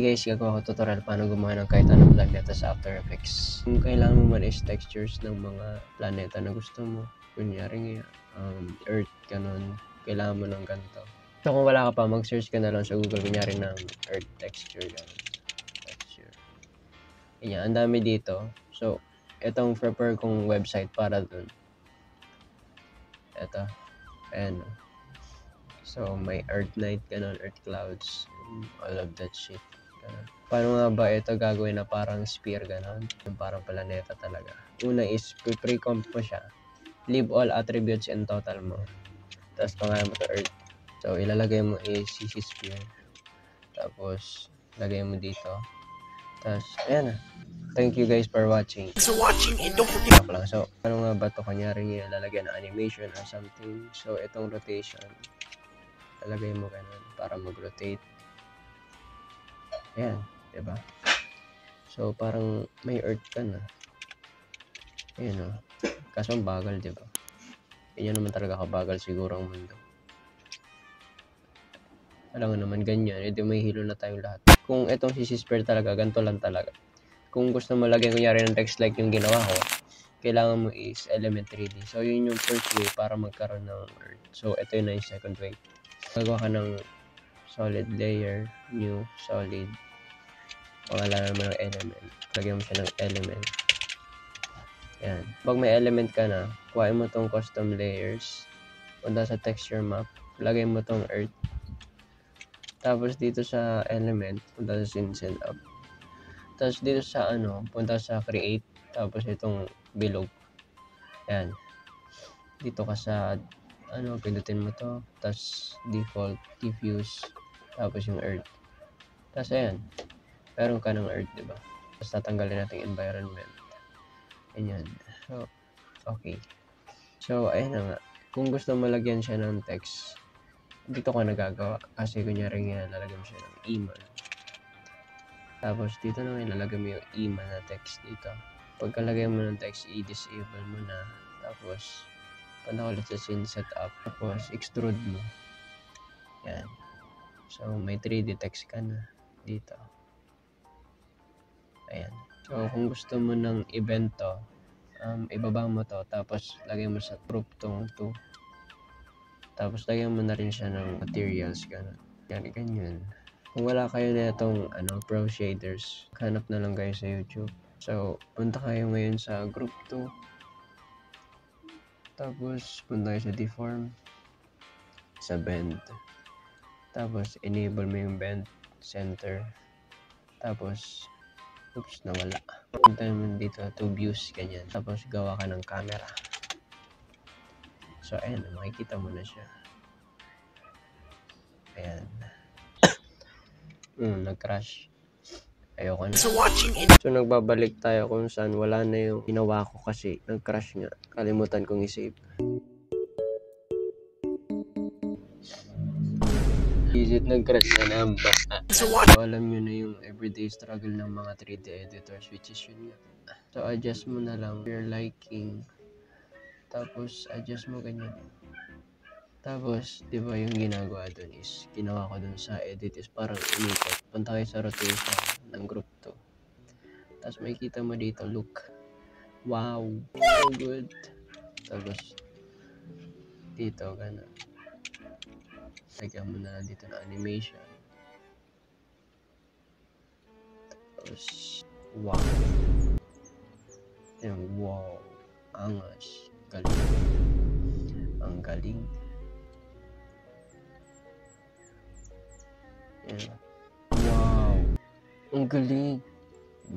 guys, gagawa ko tutorial paano gumawa ng kahit anong planeta sa After Effects. Kung kailangan mo man is textures ng mga planeta na gusto mo, kunyari Earth, ganun, kailangan mo ng ganito. So kung wala ka pa, mag-search ka na lang sa Google, kunyari ng Earth texture, ganun. Texture. Yan, ang dami dito. So, itong prepare kong website para dun. Ito. Ayan. So, may Earth Night, ganun, Earth Clouds, all of that shit. Ganun. Paano nga ba ito gagawin na parang sphere, ganun? Yung parang planeta talaga. Una is, pre-comp mo siya. Leave all attributes in total mo. Tapos, pangalan mo to Earth. So, ilalagay mo is CC sphere. Tapos, lagay mo dito. Tapos, ayan na. Thank you guys for watching. And don't forget. So, ano nga ba ito? Kanyari nga, lalagyan ng animation or something. So, itong rotation, lalagay mo ganun para mag-rotate. Ayan, diba? So, parang may Earth ka na. Ayan o. Kaso ang bagal, diba? Yan naman talaga kabagal siguro ang mundo. Alam nga naman ganyan, edi may hilo na tayong lahat. Kung itong CC-sphere talaga, ganito lang talaga. Kung gusto mo lagyan kunyari ng text like yung ginawa ko, kailangan mo is element 3D. So, yun yung first way para magkaroon ng Earth. So, ito yung second way. Gagawa ka ng solid layer, new, solid. Pangalanan mo ng element. Lagyan mo siya ng element. Yan. Pag may element ka na, kuhain mo tong custom layers. Punta sa texture map. Lagay mo tong Earth. Tapos dito sa element, punta sa scene send up. Tapos dito sa punta sa create. Tapos itong bilog. Yan. Dito ka sa pindutin mo to. Tapos default, diffuse. Tapos yung Earth. Tapos ayan. Meron ka ng Earth, diba? Tapos tatanggalin natin environment. Ayan. So, okay. So, ayan na nga. Kung gusto mo lagyan siya ng text, dito ko nagagawa. Kasi kunyari nga, lalagyan mo siya ng iman. Tapos, dito na nga, lalagyan mo yung iman na text dito. Pagkalagay mo ng text, i-disable mo na. Tapos, punta ulit sa scene setup. Tapos, extrude mo. Yan. So, may 3D text ka na dito. Ayan. So, kung gusto mo ng event to, ibaba mo to. Tapos, lagay mo sa group tong 2. Tapos, lagyan mo na rin siya ng materials. Ganun. Yan, ganyan. Kung wala kayo na itong Pro Shaders, hanap na lang kayo sa YouTube. So, punta kayo ngayon sa group 2. Tapos, punta kayo sa deform. Sa bend. Tapos, enable mo yung bend center. Tapos, oops, nawala. Punta naman dito to views, ganyan. Tapos, gawa ka ng camera. So, ayan, makikita mo na siya. Ayan. Nag-crash. Ayoko na. So, nagbabalik tayo kung saan wala na yung ginawa ko kasi nag-crash nga. Kalimutan kong i-save. Visit nag-crash na naman. So, alam nyo na yung everyday struggle ng mga 3D editors, which is yun nga. So, adjust mo na lang your liking. Tapos, adjust mo ganyan. Tapos, di ba yung ginagawa dun is, ginawa ko dun sa edit is parang umikot. Punta kayo sa rotation ng group 2. Tapos, makikita mo dito, look. Wow! So good! Tapos, dito, gano'n. Lagyan mo na dito na animation. Tapos, wow! Yan, wow! Angas! Galing! Ang galing! Yan. Wow! Ang galing!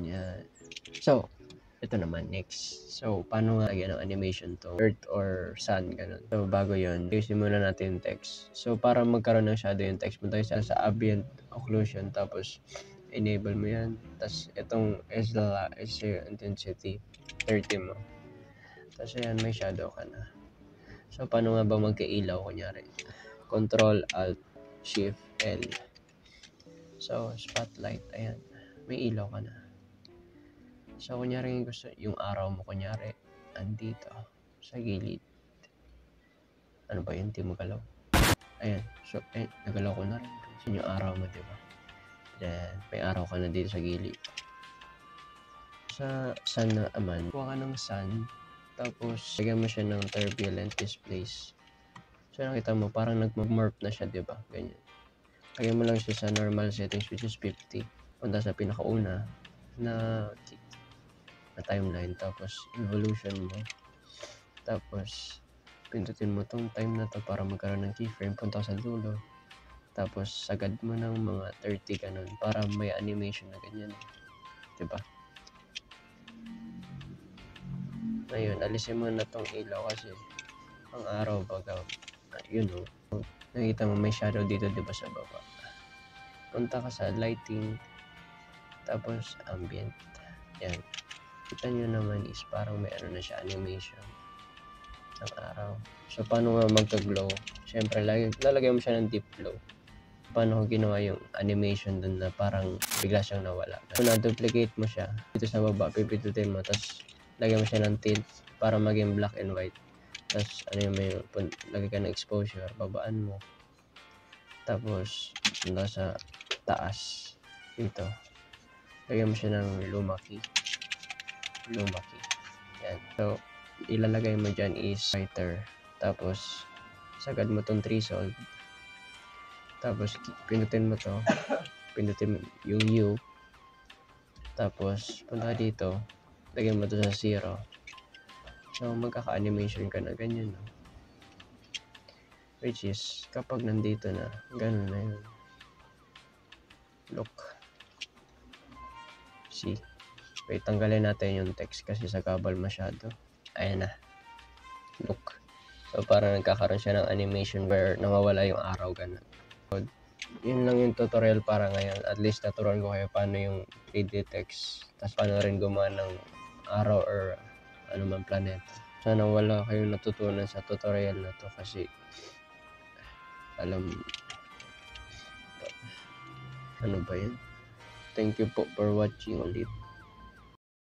Yan. So, ito naman, next. So, paano nga lagyan ng animation to? Earth or sun, ganun. So, bago yun, ayusin muna natin yung text. So, para magkaroon ng shadow yung text, punta tayo sa ambient occlusion, tapos enable mo yan. Tapos, itong intensity, 30 mo. Tapos, ayan, may shadow ka na. So, paano nga ba magkailaw, kunyari? Control, Alt, Shift, L. So, spotlight, ayan. May ilaw ka na. So, kunyari gusto yung araw mo, kunyari, andito, sa gilid. Ano ba yun? Hindi mo galaw. Ayan. So, nagalaw ko na rin. Yun yung araw mo, diba? Then, may araw ka na dito sa gilid. Sa sun naman, kuha ka ng sun, tapos lagyan mo siya ng turbulent displace. So nakita mo, parang nag-morph na siya, diba? Ganyan. Lagyan mo lang siya sa normal settings, which is 50. Punta sa pinakauna na timeline, tapos evolution mo. Tapos, pindutin mo tong time na to para magkaroon ng keyframe. Punta sa dulo. Tapos, sagad mo ng mga 30 ganun para may animation na ganyan. Diba? Ngayon, alisin mo na tong ilaw kasi ang araw baga, yun o. Nakita mo may shadow dito, diba, sa baba. Punta ka sa lighting, tapos ambient. Yan. Kita nyo naman is parang may ano na siya, animation ng araw. So, paano nga magka-glow? Siyempre, lalagay mo siya ng deep glow. Paano ko ginawa yung animation dun na parang bigla siyang nawala. So, na-duplicate mo siya. Dito sa baba, pipitutin mo, tapos lagyan mo siya ng tint para maging black and white. Tapos, lagay ka ng exposure, babaan mo. Tapos, punta sa taas. Dito. Lagyan mo siya ng luma key. Yan. So, ilalagay mo dyan is writer. Tapos, sagad mo tong threshold. Tapos, pindutin mo to. Pindutin mo yung U. Tapos, punta dito. Lagyan mo to sa 0. So, magkaka-animation ka na ganyan. No? Which is, kapag nandito na, ganun na yun. Look. See? Wait, tanggalin natin yung text kasi sa kabal masyado. Ayan na. Look. So, parang nagkakaroon siya ng animation where nawawala yung araw, ganun. So, yun lang yung tutorial para ngayon. At least naturuan ko kayo paano yung 3D text. Tapos paano rin gumawa ng araw or anumang planeta. Sana wala kayong natutunan sa tutorial na to kasi ano ba yun? Thank you po for watching ulit.